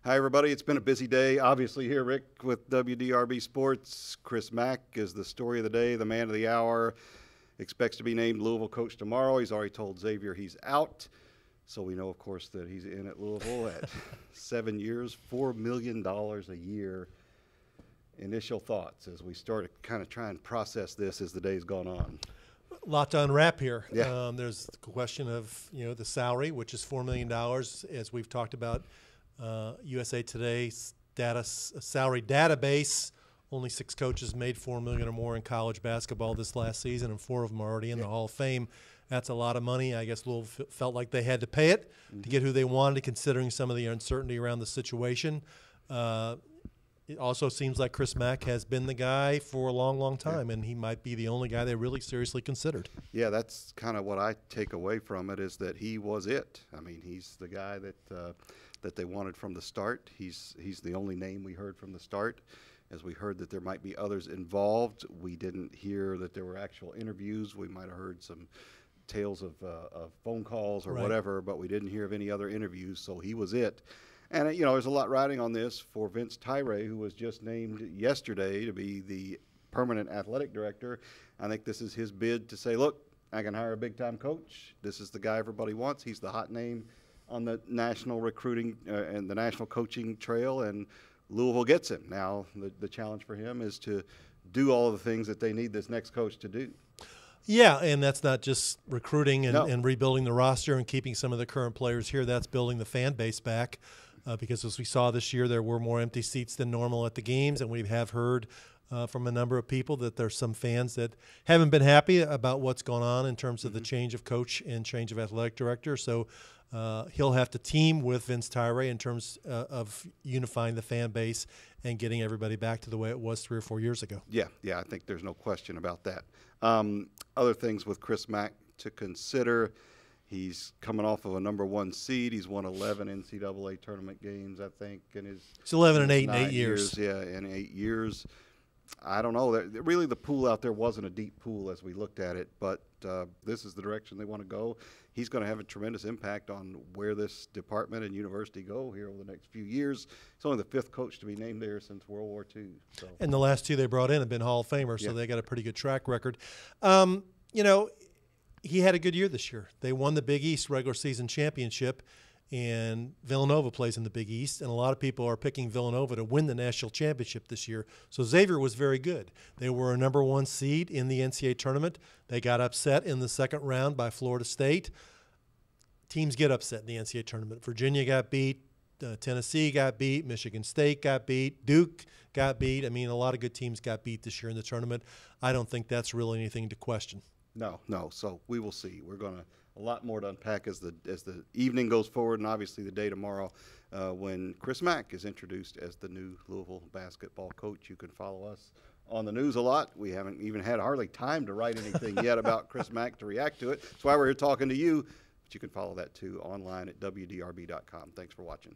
Hi, everybody. It's been a busy day. Obviously here, Rick, with WDRB Sports. Chris Mack is the story of the day, the man of the hour. Expects to be named Louisville coach tomorrow. He's already told Xavier he's out. So we know, of course, that he's in at Louisville at 7 years, $4 million a year. Initial thoughts as we start to kind of try and process this as the day's gone on. A lot to unwrap here. Yeah. There's the question of the salary, which is $4 million, as we've talked about. USA Today's salary database. Only 6 coaches made $4 million or more in college basketball this last season, and 4 of them are already in the Hall of Fame. That's a lot of money. I guess Louisville felt like they had to pay it to get who they wanted, considering some of the uncertainty around the situation. It also seems like Chris Mack has been the guy for a long, long time, and he might be the only guy they really seriously considered. Yeah, that's kind of what I take away from it, is that he was it. I mean, he's the guy that they wanted from the start. He's the only name we heard from the start. As we heard that there might be others involved, we didn't hear that there were actual interviews. We might have heard some tales of phone calls or whatever, but we didn't hear of any other interviews, so he was it. And, there's a lot riding on this for Vince Tyra, who was just named yesterday to be the permanent athletic director. I think this is his bid to say, look, I can hire a big-time coach. This is the guy everybody wants. He's the hot name on the national recruiting and the national coaching trail, and Louisville gets him. Now, the challenge for him is to do all of the things that they need this next coach to do. Yeah, and that's not just recruiting and rebuilding the roster and keeping some of the current players here. That's building the fan base back. Because as we saw this year, there were more empty seats than normal at the games, and we have heard from a number of people that there's some fans that haven't been happy about what's going on in terms of the change of coach and change of athletic director. So he'll have to team with Vince Tyra in terms of unifying the fan base and getting everybody back to the way it was 3 or 4 years ago. Yeah, I think there's no question about that. Other things with Chris Mack to consider. He's coming off of a #1 seed. He's won 11 NCAA tournament games, I think, in his. It's 11 and 8 in 8 years. Yeah, in 8 years. I don't know. Really, the pool out there wasn't a deep pool as we looked at it, but this is the direction they want to go. He's going to have a tremendous impact on where this department and university go here over the next few years. He's only the 5th coach to be named there since World War II. So. And the last 2 they brought in have been Hall of Famers, so they got a pretty good track record. He had a good year this year. They won the Big East regular season championship, and Villanova plays in the Big East, and a lot of people are picking Villanova to win the national championship this year. So Xavier was very good. They were a #1 seed in the NCAA tournament. They got upset in the second round by Florida State. Teams get upset in the NCAA tournament. Virginia got beat. Tennessee got beat. Michigan State got beat. Duke got beat. I mean, a lot of good teams got beat this year in the tournament. I don't think that's really anything to question. No. So we will see. We're going to a lot more to unpack as the evening goes forward, and obviously the day tomorrow when Chris Mack is introduced as the new Louisville basketball coach. You can follow us on the news a lot. We haven't even had hardly time to write anything yet about Chris Mack to react to it. That's why we're here talking to you. But you can follow that too online at WDRB.com. Thanks for watching.